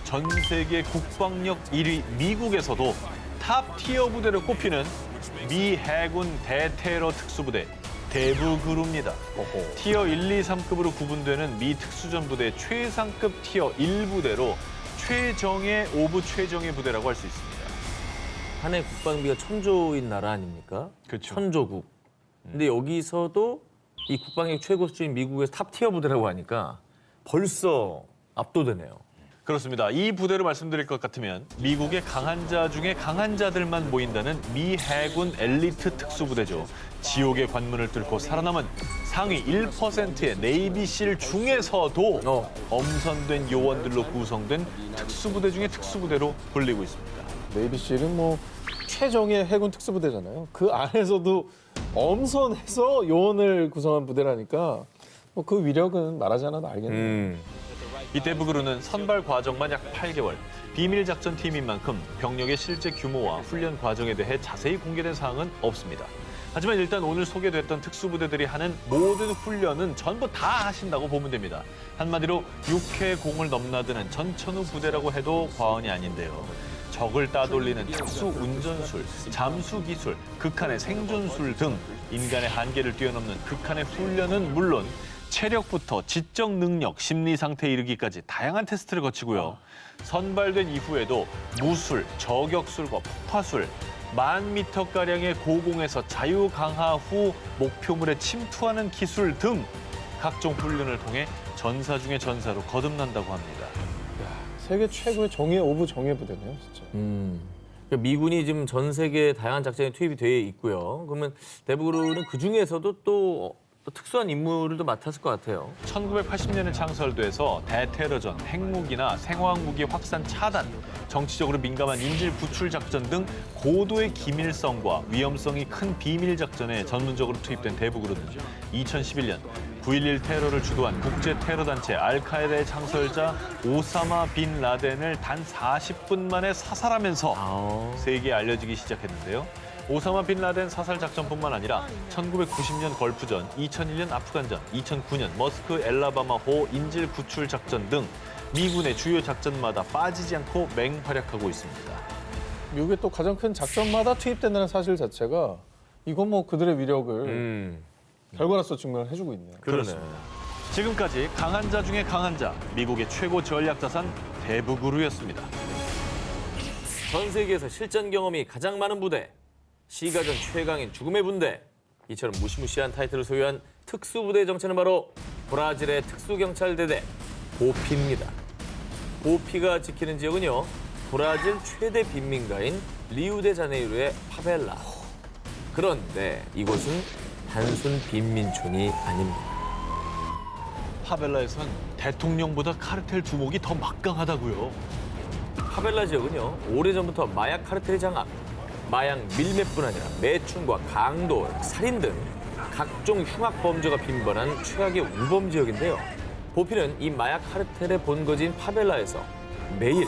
전 세계 국방력 1위 미국에서도 탑 티어 부대로 꼽히는 미 해군 대테러 특수부대 대부그루입니다. 티어 1, 2, 3급으로 구분되는 미 특수전부대 최상급 티어 1부대로 최정예 오브 최정예 부대라고 할 수 있습니다. 한 해 국방비가 1,000조인 나라 아닙니까? 그렇죠. 1,000조국. 근데 여기서도 이 국방력 최고 수준인 미국의 탑티어 부대라고 하니까 벌써 압도되네요. 그렇습니다. 이 부대로 말씀드릴 것 같으면 미국의 강한 자 중에 강한 자들만 모인다는 미 해군 엘리트 특수부대죠. 지옥의 관문을 뚫고 살아남은 상위 1%의 네이비실 중에서도 엄선된 요원들로 구성된 특수부대 중에 특수부대로 불리고 있습니다. 네이비실은 뭐 최정예 해군 특수부대잖아요. 그 안에서도 엄선해서 요원을 구성한 부대라니까 뭐 그 위력은 말하지 않아도 알겠네요. 이 대부그루는 선발 과정만 약 8개월, 비밀 작전팀인 만큼 병력의 실제 규모와 훈련 과정에 대해 자세히 공개된 사항은 없습니다. 하지만 일단 오늘 소개됐던 특수부대들이 하는 모든 훈련은 전부 다 하신다고 보면 됩니다. 한마디로 육해공을 넘나드는 전천후 부대라고 해도 과언이 아닌데요. 적을 따돌리는 특수 운전술, 잠수 기술, 극한의 생존술 등 인간의 한계를 뛰어넘는 극한의 훈련은 물론 체력부터 지적 능력, 심리 상태에 이르기까지 다양한 테스트를 거치고요. 선발된 이후에도 무술, 저격술과 폭파술, 10,000m가량의 고공에서 자유 강하 후 목표물에 침투하는 기술 등 각종 훈련을 통해 전사 중의 전사로 거듭난다고 합니다. 세계 최고의 정예 오브 정예 부대네요, 진짜. 그러니까 미군이 지금 전 세계 다양한 작전에 투입이 돼 있고요. 그러면 대부그루는 그 중에서도 또 특수한 임무를 또 맡았을 것 같아요. 1980년에 창설돼서 대테러전, 핵무기나 생화학무기 확산 차단, 정치적으로 민감한 인질 구출 작전 등 고도의 기밀성과 위험성이 큰 비밀 작전에 전문적으로 투입된 대부그루는 2011년 9.11 테러를 주도한 국제 테러 단체 알카에다의 창설자 오사마 빈 라덴을 단 40분 만에 사살하면서 세계에 알려지기 시작했는데요. 오사마 빈 라덴 사살 작전뿐만 아니라 1990년 걸프전, 2001년 아프간전, 2009년 머스크 엘라바마호 인질 구출 작전 등 미군의 주요 작전마다 빠지지 않고 맹활약하고 있습니다. 미국의 또 가장 큰 작전마다 투입된다는 사실 자체가 이건 뭐 그들의 위력을 결과로서 증명을 해주고 있네요. 그러네요. 지금까지 강한 자 중에 강한 자, 미국의 최고 전략 자산 대부그루였습니다. 전 세계에서 실전 경험이 가장 많은 부대, 시가전 최강인 죽음의 분대, 이처럼 무시무시한 타이틀을 소유한 특수부대의 정체는 바로 브라질의 특수경찰대대 보피입니다. 보피가 지키는 지역은요, 브라질 최대 빈민가인 리우데자네이루의 파벨라. 그런데 이곳은 단순 빈민촌이 아닙니다. 파벨라에선 대통령보다 카르텔 두목이 더 막강하다고요. 파벨라 지역은요, 오래전부터 마약 카르텔의 장악, 마약 밀매뿐 아니라 매춘과 강도, 살인 등 각종 흉악 범죄가 빈번한 최악의 우범 지역인데요. 보피는 이 마약 카르텔의 본거지인 파벨라에서 매일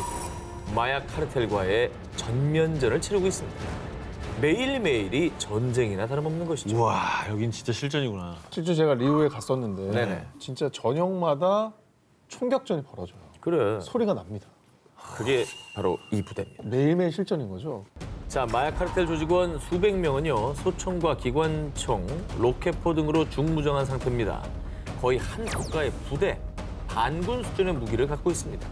마약 카르텔과의 전면전을 치르고 있습니다. 매일매일이 전쟁이나 다름없는 것이죠. 우와, 여긴 진짜 실전이구나. 실제 제가 리우에 갔었는데 네네. 진짜 저녁마다 총격전이 벌어져요. 그래, 소리가 납니다. 그게 바로 이 부대입니다. 매일매일 실전인 거죠. 자, 마약 카르텔 조직원 수백 명은요, 소총과 기관총, 로켓포 등으로 중무장한 상태입니다. 거의 한 국가의 부대, 반군 수준의 무기를 갖고 있습니다.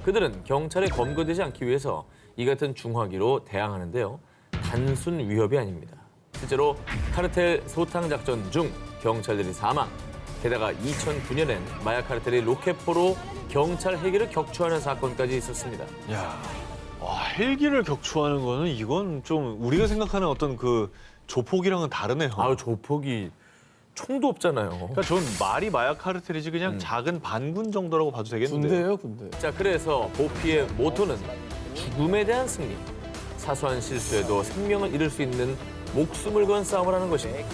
그들은 경찰에 검거되지 않기 위해서 이 같은 중화기로 대항하는데요. 단순 위협이 아닙니다. 실제로 카르텔 소탕 작전 중 경찰들이 사망, 게다가 2009년엔 마약 카르텔이 로켓포로 경찰 헬기를 격추하는 사건까지 있었습니다. 야, 와, 헬기를 격추하는 거는 이건 좀 우리가 생각하는 어떤 그 조폭이랑은 다르네요. 아유, 조폭이 총도 없잖아요. 그러니까 전 말이 마약 카르텔이지 그냥 작은 반군 정도라고 봐도 되겠는데. 군대예요, 군대. 자, 그래서 보피의 모토는 죽음에 대한 승리. 사소한 실수에도 생명을 잃을 수 있는 목숨을 건 싸움을 하는 것입니다.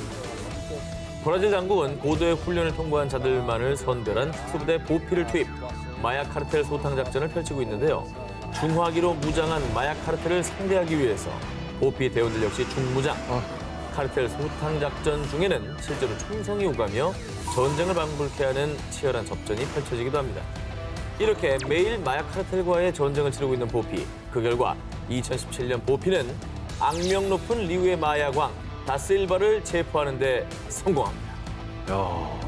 브라질 당국은 고도의 훈련을 통과한 자들만을 선별한 특수부대 보피를 투입, 마약 카르텔 소탕 작전을 펼치고 있는데요. 중화기로 무장한 마약 카르텔을 상대하기 위해서 보피 대원들 역시 중무장. 카르텔 소탕 작전 중에는 실제로 총성이 오가며 전쟁을 방불케 하는 치열한 접전이 펼쳐지기도 합니다. 이렇게 매일 마약 카르텔과의 전쟁을 치르고 있는 보피. 그 결과 2017년 보피는 악명 높은 리우의 마약왕 다실바를 체포하는 데 성공합니다. 야,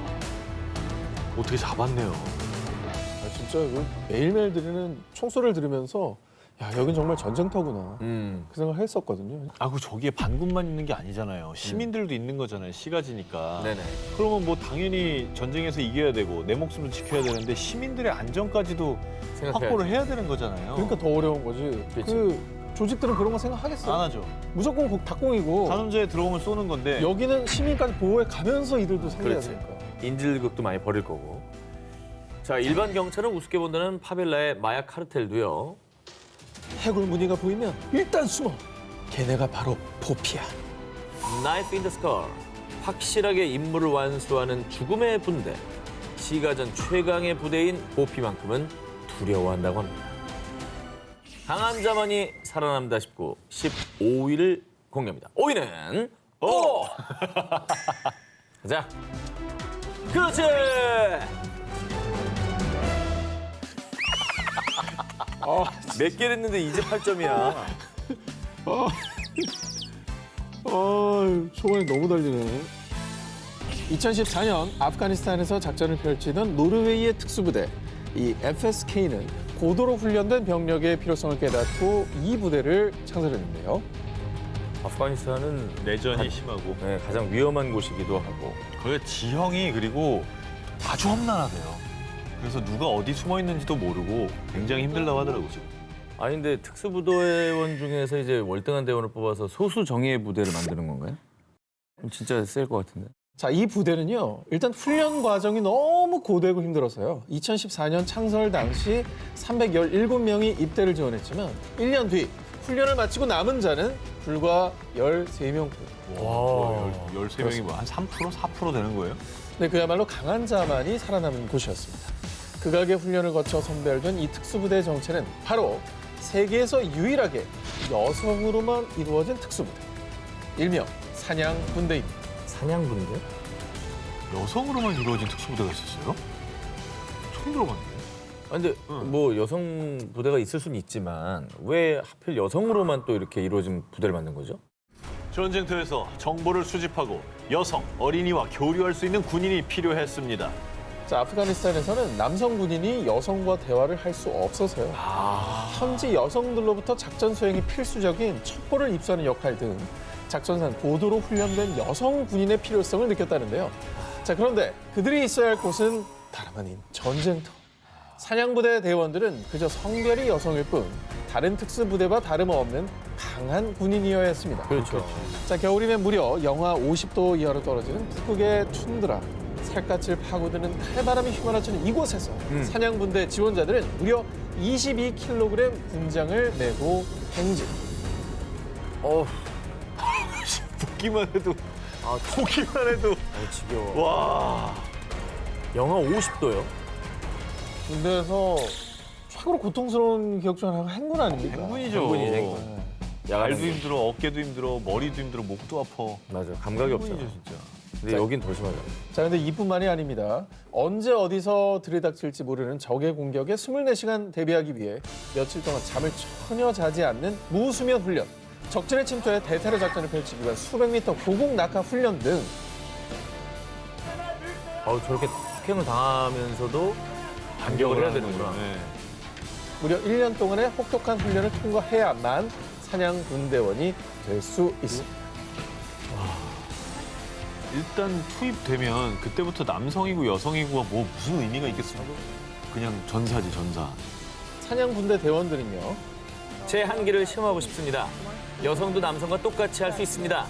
어떻게 잡았네요. 아, 진짜 그 매일매일 들리는 총소리를 들으면서 야, 여긴 정말 전쟁터구나. 그 생각을 했었거든요. 아, 그 저기에 반군만 있는 게 아니잖아요. 시민들도 있는 거잖아요. 시가지니까. 네네. 그러면 뭐 당연히 전쟁에서 이겨야 되고 내 목숨을 지켜야 되는데 시민들의 안전까지도 생각해야지. 확보를 해야 되는 거잖아요. 그러니까 더 어려운 거지. 그치. 그 조직들은 그런 거 생각하겠어요? 안 하죠. 무조건 닭공이고 간음자에 들어오면 쏘는 건데 여기는 시민까지 보호해 가면서 이들도 살려야 그렇지. 되니까. 인질극도 많이 벌일 거고. 자, 일반 경찰은 우습게 본다는 파벨라의 마약 카르텔도요. 해골 무늬가 보이면 일단 숨어. 걔네가 바로 보피야. 나이프 인 더 스컬. 확실하게 임무를 완수하는 죽음의 분대. 시가전 최강의 부대인 보피만큼은 두려워한다고 합니다. 강한 자만이 살아남다 싶고 15위를 공개합니다. 5위는 오! 가자. 그렇지! 몇 개를 했는데 이제 8점이야. 초반에 너무 달리네. 2014년 아프가니스탄에서 작전을 펼치던 노르웨이의 특수부대 이 FSK는 고도로 훈련된 병력의 필요성을 깨닫고 이 부대를 창설했는데요. 아프가니스탄은 내전이 심하고 네, 가장 위험한 곳이기도 하고. 거기가 지형이 그리고 아주 험난하대요. 그래서 누가 어디 숨어 있는지도 모르고 굉장히 힘들다고 하더라고요. 지금. 아니 근데 특수부대원 중에서 이제 월등한 대원을 뽑아서 소수 정예 부대를 만드는 건가요? 그럼 진짜 셀 것 같은데. 자, 이 부대는요. 일단 훈련 과정이 너무 고되고 힘들어서요. 2014년 창설 당시 317명이 입대를 지원했지만 1년 뒤 훈련을 마치고 남은 자는 불과 13명. 와, 13명이 뭐 한 3%, 4% 되는 거예요? 네, 그야말로 강한 자만이 살아남은 곳이었습니다. 극악의 훈련을 거쳐 선별된 이 특수부대의 정체는 바로 세계에서 유일하게 여성으로만 이루어진 특수부대. 일명 사냥분대입니다. 사냥부인데? 여성으로만 이루어진 특수부대가 있었어요? 처음 들어봤네. 아니 근데 뭐 여성 부대가 있을 수는 있지만 왜 하필 여성으로만 또 이렇게 이루어진 부대를 만든 거죠? 전쟁터에서 정보를 수집하고 여성, 어린이와 교류할 수 있는 군인이 필요했습니다. 자, 아프가니스탄에서는 남성 군인이 여성과 대화를 할 수 없어서요. 현지 여성들로부터 작전 수행이 필수적인 첩보를 입수하는 역할 등 작전상 고도로 훈련된 여성 군인의 필요성을 느꼈다는데요. 자, 그런데 그들이 있어야 할 곳은 다름 아닌 전쟁터. 사냥부대 대원들은 그저 성별이 여성일 뿐 다른 특수부대와 다름없는 강한 군인이어야 했습니다. 그렇죠. 자, 겨울이면 무려 영하 50도 이하로 떨어지는 북극의 툰드라. 살갗을 파고드는 칼바람이 휘몰아치는 이곳에서 사냥분대 지원자들은 무려 22kg 군장을 메고 행진. 듣기만 해도, 보기만 해도. 지겨워. 와. 영하 50도요? 군대에서 최고로 고통스러운 기억 중 하나가 행군 아닙니까? 행군이죠. 행군이죠, 행군. 네. 발도 힘들어, 어깨도 힘들어, 머리도 힘들어, 목도 아파. 맞아, 감각이 없어. 행군이죠, 진짜. 근데 여긴 더 심하죠. 자, 근데 이뿐만이 아닙니다. 언제 어디서 들이닥칠지 모르는 적의 공격에 24시간 대비하기 위해 며칠 동안 잠을 전혀 자지 않는 무수면 훈련, 적진의 침투에 대테러 작전을 펼치기 위한 수백 미터 고공 낙하 훈련 등 저렇게 폭행을 당하면서도 반격을 해야 되는구나. 네. 무려 1년 동안의 혹독한 훈련을 통과해야만 사냥 군대원이 될 수 있습니다. 일단 투입되면 그때부터 남성이고 여성이고가 뭐 무슨 의미가 있겠어요? 그냥 전사지, 전사. 사냥 군대 대원들은요. 제 한계를 시험하고 싶습니다. 여성도 남성과 똑같이 할 수 있습니다.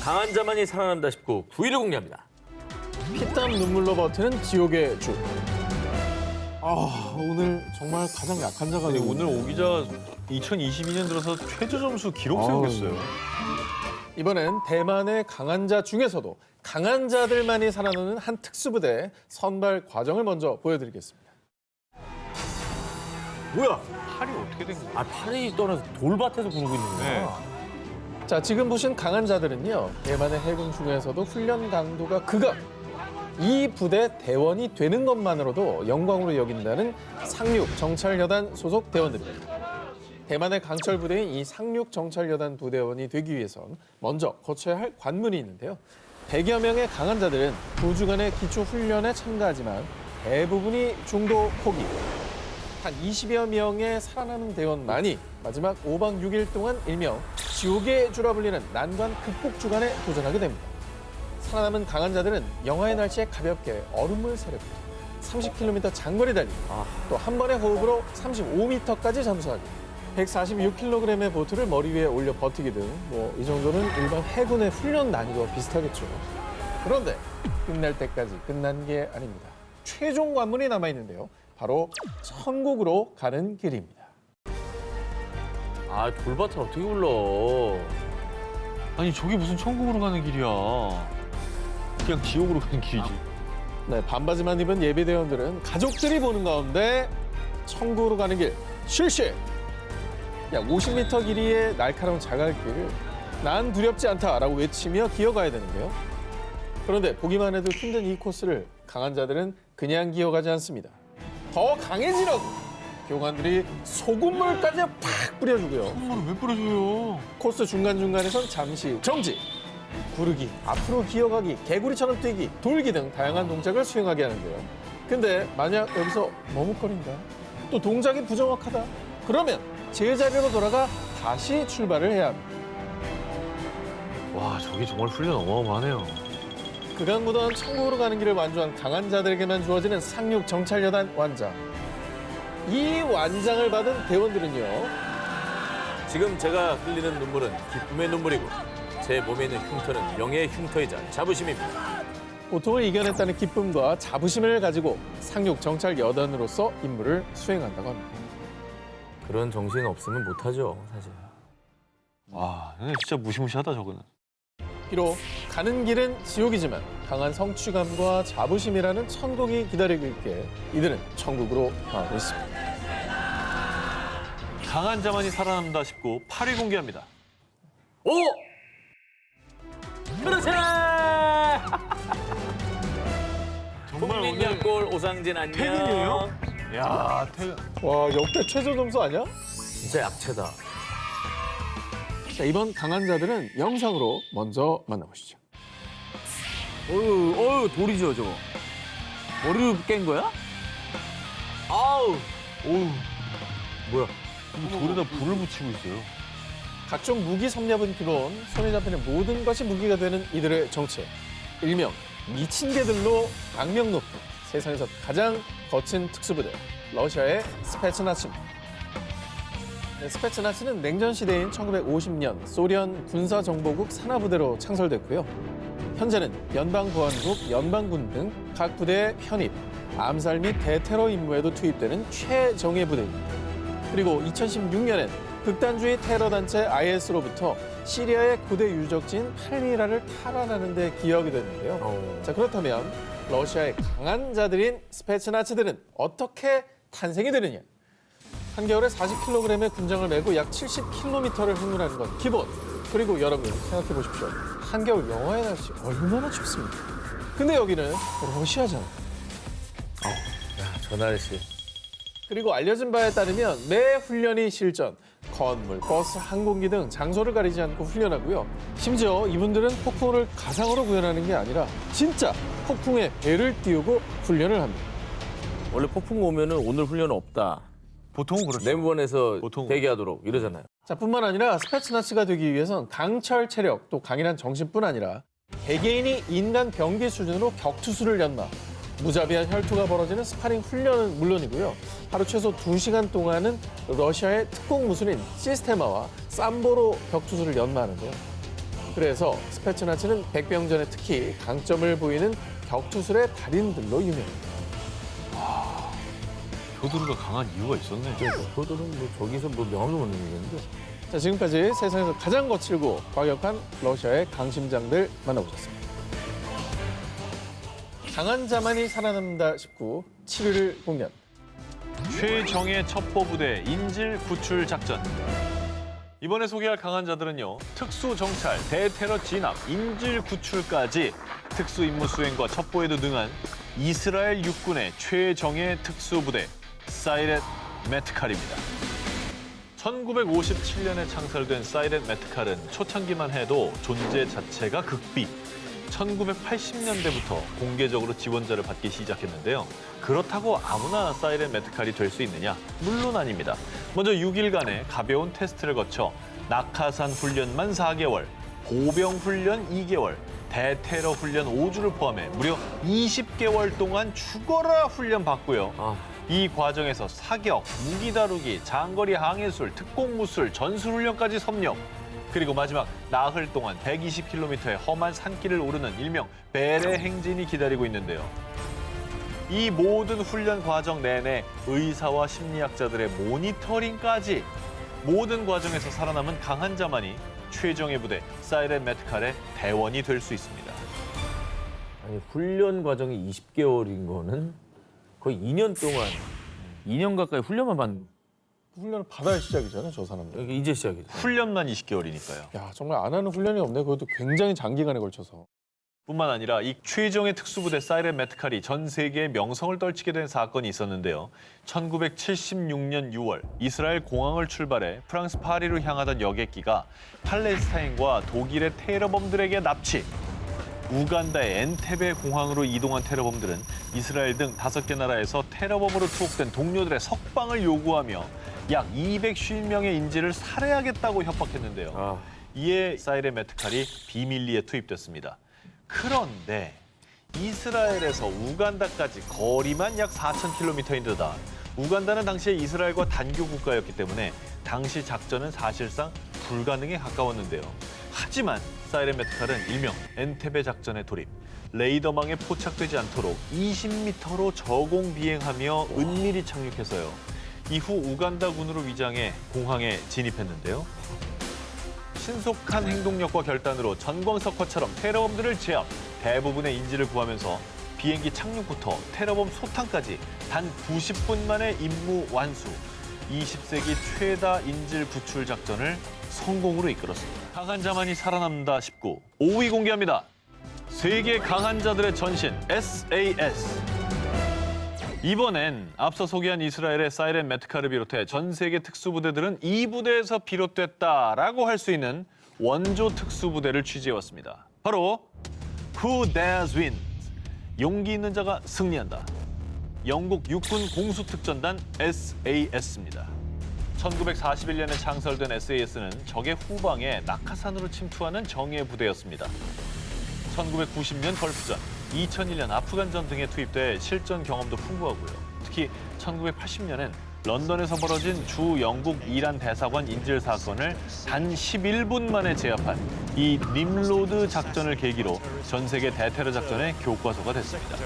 강한 자만이 살아남다 싶고 9위를 공개합니다. 피땀 눈물로 버티는 지옥의 줄. 오늘 정말 가장 약한 자가 근데 되고 오늘 있네요. 오 기자 2022년 들어서 최저 점수 기록 세우겠어요. 이번엔 대만의 강한 자 중에서도 강한 자들만이 살아남는 한 특수부대 선발 과정을 먼저 보여드리겠습니다. 뭐야? 팔이 어떻게 된 거야? 팔이 떠나서 돌밭에서 구르고 있는 거야. 자, 지금 보신 강한 자들은요, 대만의 해군 중에서도 훈련 강도가 극악. 이 부대 대원이 되는 것만으로도 영광으로 여긴다는 상륙 정찰여단 소속 대원들입니다. 대만의 강철 부대인 이 상륙 정찰여단 부대원이 되기 위해선 먼저 거쳐야 할 관문이 있는데요. 100여 명의 강한 자들은 2주간의 기초 훈련에 참가하지만 대부분이 중도 포기. 한 20여 명의 살아남은 대원만이 마지막 5박 6일 동안 일명 지옥의 주라 불리는 난관 극복 주간에 도전하게 됩니다. 살아남은 강한 자들은 영하의 날씨에 가볍게 얼음물 세례부터 30km 장거리 달리기, 또 한 번의 호흡으로 35m까지 잠수하기, 146kg의 보트를 머리 위에 올려 버티기 등 뭐 이 정도는 일반 해군의 훈련 난이도와 비슷하겠죠. 그런데 끝날 때까지 끝난 게 아닙니다. 최종 관문이 남아있는데요. 바로 천국으로 가는 길입니다. 아, 돌밭을 어떻게 굴러? 아니 저게 무슨 천국으로 가는 길이야. 그냥 지옥으로 가는 길이지. 네, 반바지만 입은 예비대원들은 가족들이 보는 가운데 천국으로 가는 길 실시! 약 50m 길이의 날카로운 자갈길을 난 두렵지 않다라고 외치며 기어가야 되는데요. 그런데 보기만 해도 힘든 이 코스를 강한 자들은 그냥 기어가지 않습니다. 더 강해지라고 교관들이 소금물까지 팍 뿌려주고요. 소금물을 왜 뿌려줘요? 코스 중간중간에선 잠시 정지, 구르기, 앞으로 기어가기, 개구리처럼 뛰기, 돌기 등 다양한 동작을 수행하게 하는데요. 근데 만약 여기서 머뭇거린다, 또 동작이 부정확하다, 그러면 제자리로 돌아가 다시 출발을 해야 합니다. 와 저게 정말 훈련 어마어마하네요. 극악무도한 천국으로 가는 길을 완주한 강한 자들에게만 주어지는 상륙 정찰여단 완장. 이 완장을 받은 대원들은요. 지금 제가 흘리는 눈물은 기쁨의 눈물이고 제 몸에 있는 흉터는 명예의 흉터이자 자부심입니다. 고통을 이겨냈다는 기쁨과 자부심을 가지고 상륙 정찰여단으로서 임무를 수행한다고 합니다. 그런 정신 없으면 못하죠, 사실. 와 진짜 무시무시하다 저거는. 비록 가는 길은 지옥이지만 강한 성취감과 자부심이라는 천국이 기다리고 있기에 이들은 천국으로 향하고 있습니다. 강한 자만이 살아남다 싶고 8위 공개합니다. 오! 그렇지! 정말 오늘 국민약골 오상진 안녕. 퇴근이에요? 야 퇴근. 와, 역대 최저 점수 아니야? 진짜 약체다. 자, 이번 강한 자들은 영상으로 먼저 만나보시죠. 어휴, 돌이죠, 저거. 머리를 깬 거야? 아우! 오우 뭐야? 돌에다 불을 붙이고 있어요. 각종 무기 섭렵은 기본, 손에 잡히는 모든 것이 무기가 되는 이들의 정체. 일명 미친 개들로 악명 높은 세상에서 가장 거친 특수부대, 러시아의 스페츠나츠입니다. 네, 스페츠나츠는 냉전 시대인 1950년 소련 군사정보국 산하부대로 창설됐고요. 현재는 연방보안국, 연방군 등 각 부대에 편입, 암살 및 대테러 임무에도 투입되는 최정예 부대입니다. 그리고 2016년엔 극단주의 테러 단체 IS로부터 시리아의 고대 유적지인 팔미라를 탈환하는 데 기여하게 됐는데요. 자, 그렇다면 러시아의 강한 자들인 스페츠나츠들은 어떻게 탄생이 되느냐? 한겨울에 40kg의 군장을 메고 약 70km를 행군하는 건 기본. 그리고 여러분 생각해 보십시오. 한겨울 영하의 날씨 얼마나 춥습니까? 근데 여기는 러시아잖아요. 저 날씨. 그리고 알려진 바에 따르면 매 훈련이 실전, 건물, 버스, 항공기 등 장소를 가리지 않고 훈련하고요. 심지어 이분들은 폭풍을 가상으로 구현하는 게 아니라 진짜 폭풍에 배를 띄우고 훈련을 합니다. 원래 폭풍 오면은 오늘 훈련은 없다. 보통은 그렇죠. 내무반에서 보통. 대기하도록 이러잖아요. 자, 뿐만 아니라 스페츠나츠가 되기 위해선 강철 체력, 또 강인한 정신뿐 아니라 개개인이 인간 병기 수준으로 격투수를 연마, 무자비한 혈투가 벌어지는 스파링 훈련은 물론이고요. 하루 최소 2시간 동안은 러시아의 특공 무술인 시스테마와 삼보로 격투수를 연마하는데요. 그래서 스페츠나츠는 백병전에 특히 강점을 보이는 격투술의 달인들로 유명합니다. 표두르가 강한 이유가 있었네. 저들은 뭐 저기서 뭐 명함도 못 내겠는데. 자, 지금까지 세상에서 가장 거칠고 과격한 러시아의 강심장들 만나보셨습니다. 강한 자만이 살아남는다 싶고 7위를 공개합니다. 최정예 첩보부대 인질 구출 작전. 이번에 소개할 강한 자들은요. 특수정찰, 대테러 진압, 인질 구출까지 특수 임무 수행과 첩보에도 능한 이스라엘 육군의 최정예 특수부대 사이렛 메트칼입니다. 1957년에 창설된 사이렛 메트칼은 초창기만 해도 존재 자체가 극비. 1980년대부터 공개적으로 지원자를 받기 시작했는데요. 그렇다고 아무나 사이렌 메트칼이 될 수 있느냐? 물론 아닙니다. 먼저 6일간의 가벼운 테스트를 거쳐 낙하산 훈련만 4개월, 보병 훈련 2개월, 대테러 훈련 5주를 포함해 무려 20개월 동안 죽어라 훈련 받고요. 이 과정에서 사격, 무기 다루기, 장거리 항해술, 특공무술, 전술훈련까지 섭렵. 그리고 마지막 나흘 동안 120km의 험한 산길을 오르는 일명 베레 행진이 기다리고 있는데요. 이 모든 훈련 과정 내내 의사와 심리학자들의 모니터링까지 모든 과정에서 살아남은 강한 자만이 최정예 부대 사이렌 메트칼의 대원이 될 수 있습니다. 아니, 훈련 과정이 20개월인 거는 거의 2년 동안 2년 가까이 훈련만 받는 훈련을 받아야 시작이잖아요, 저 사람들. 이게 이제 시작이죠. 훈련만 20개월이니까요. 야, 정말 안 하는 훈련이 없네. 그것도 굉장히 장기간에 걸쳐서. 뿐만 아니라 이 최정예 특수부대 사이렌 메트칼이 전 세계의 명성을 떨치게 된 사건이 있었는데요. 1976년 6월 이스라엘 공항을 출발해 프랑스 파리로 향하던 여객기가 팔레스타인과 독일의 테러범들에게 납치. 우간다의 엔테베 공항으로 이동한 테러범들은 이스라엘 등 5개 나라에서 테러범으로 투옥된 동료들의 석방을 요구하며 약 250명의 인질을 살해하겠다고 협박했는데요. 이에 사이렌 메트칼이 비밀리에 투입됐습니다. 그런데 이스라엘에서 우간다까지 거리만 약 4,000km인데다 우간다는 당시에 이스라엘과 단교 국가였기 때문에 당시 작전은 사실상 불가능에 가까웠는데요. 하지만 사이렌 메트칼은 일명 엔테베 작전에 돌입, 레이더망에 포착되지 않도록 20m로 저공 비행하며 은밀히 착륙해서요. 이후 우간다군으로 위장해 공항에 진입했는데요. 신속한 행동력과 결단으로 전광석화처럼 테러범들을 제압, 대부분의 인질을 구하면서 비행기 착륙부터 테러범 소탕까지 단 90분 만에 임무 완수. 20세기 최다 인질 구출 작전을 성공으로 이끌었습니다. 강한 자만이 살아남는다 19. 5위 공개합니다. 세계 강한 자들의 전신 SAS. 이번엔 앞서 소개한 이스라엘의 사이렌 메트칼을 비롯해 전 세계 특수부대들은 이 부대에서 비롯됐다라고 할 수 있는 원조 특수부대를 취재해왔습니다. 바로 Who Dares Wins, 용기 있는 자가 승리한다. 영국 육군 공수특전단 SAS입니다. 1941년에 창설된 SAS는 적의 후방에 낙하산으로 침투하는 정예 부대였습니다. 1990년 걸프전, 2001년 아프간전 등에 투입돼 실전 경험도 풍부하고요. 특히 1980년엔 런던에서 벌어진 주 영국 이란 대사관 인질 사건을 단 11분 만에 제압한 이 님로드 작전을 계기로 전 세계 대테러 작전의 교과서가 됐습니다.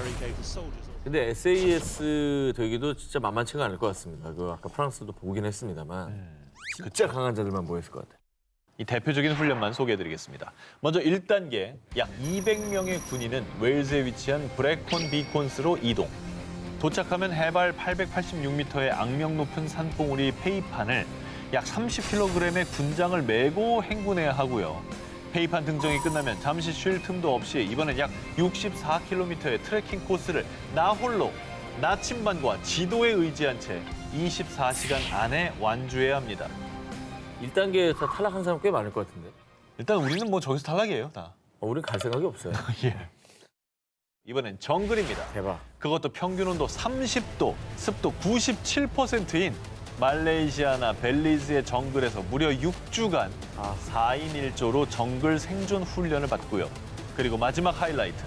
근데 SAS 되기도 진짜 만만치가 않을 것 같습니다. 그 아까 프랑스도 보긴 했습니다만 진짜 강한 자들만 모였을 것 같아요. 이 대표적인 훈련만 소개해드리겠습니다. 먼저 1단계, 약 200명의 군인은 웨일즈에 위치한 브래콘 비콘스로 이동. 도착하면 해발 886m의 악명 높은 산봉우리 페이판을 약 30kg의 군장을 메고 행군해야 하고요. 페이판 등정이 끝나면 잠시 쉴 틈도 없이 이번엔 약 64km의 트레킹 코스를 나 홀로 나침반과 지도에 의지한 채 24시간 안에 완주해야 합니다. 1단계에서 탈락한 사람 꽤 많을 것 같은데. 일단 우리는 뭐 저기서 탈락이에요, 다. 우린 갈 생각이 없어요. 예. 이번엔 정글입니다. 대박. 그것도 평균 온도 30도, 습도 97%인 말레이시아나 벨리즈의 정글에서 무려 6주간 4인 1조로 정글 생존 훈련을 받고요. 그리고 마지막 하이라이트.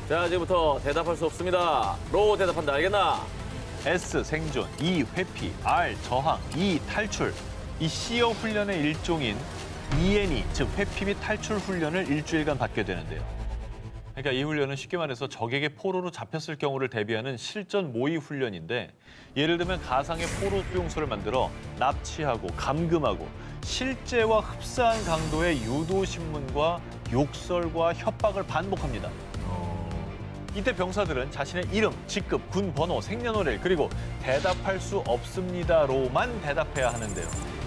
자, 이제부터 대답할 수 없습니다. 로 대답한다, 알겠나? S 생존, E 회피, R 저항, E 탈출. 이 시어 훈련의 일종인 ENE, 즉 회피 및 탈출 훈련을 일주일간 받게 되는데요. 그러니까 이 훈련은 쉽게 말해서 적에게 포로로 잡혔을 경우를 대비하는 실전 모의 훈련인데 예를 들면 가상의 포로 수용소를 만들어 납치하고 감금하고 실제와 흡사한 강도의 유도 신문과 욕설과 협박을 반복합니다. 이때 병사들은 자신의 이름, 직급, 군 번호, 생년월일 그리고 대답할 수 없습니다로만 대답해야 하는데요.